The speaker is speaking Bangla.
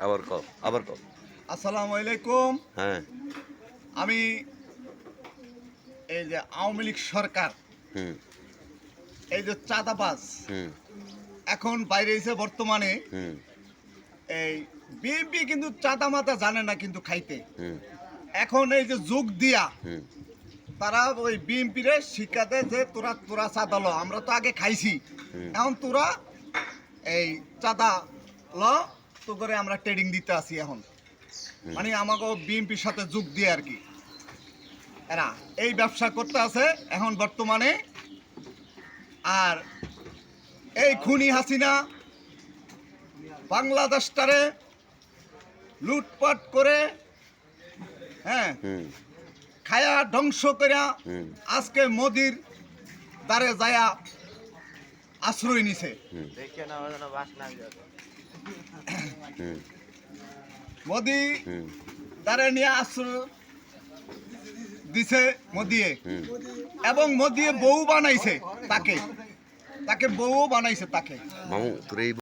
আবার কও। আসসালামু আলাইকুম। হ্যাঁ। আমি এই যে আওয়ামী লীগ সরকার, হুম, এই যে চাঁদাবাজ হুম, এখন বাইরে এসে বর্তমানে হুম, এই বিএনপি কিন্তু চাঁদা মাতা জানে না কিন্তু খাইতে। হুম, এখন এই যে যোগ দিয়া হুম, তারা ওই বিএনপি রে শিক্ষা দেয় যে তোরা তোরা চাঁদা ল, আমরা তো আগে খাইছি, হুম, এখন তোরা এই চাঁদা ল, তো করে আমরা ট্রেডিং দিতে আসি এখন। মানে আমাকে বিএনপির সাথে যোগ দিয়ে আর কি এরা এই ব্যবসা করতে আছে এখন বর্তমানে। আর এই খুনি হাসিনা বাংলাদেশটারে লুটপাট করে, হ্যাঁ, হুম, খায়া ধ্বংস করিয়া হুম, আজকে মোদির দ্বারে যায়া আশ্রয় নিছে। হুম, মোদি হুম, দ্বারে নিয়ে আশ্রয় দিছে মোদিয়ে, হুম। এবং মোদিয়ে বউ বানাইছে তাকে, তাকে বউ বানাইছে তাকে। মামু তোর এই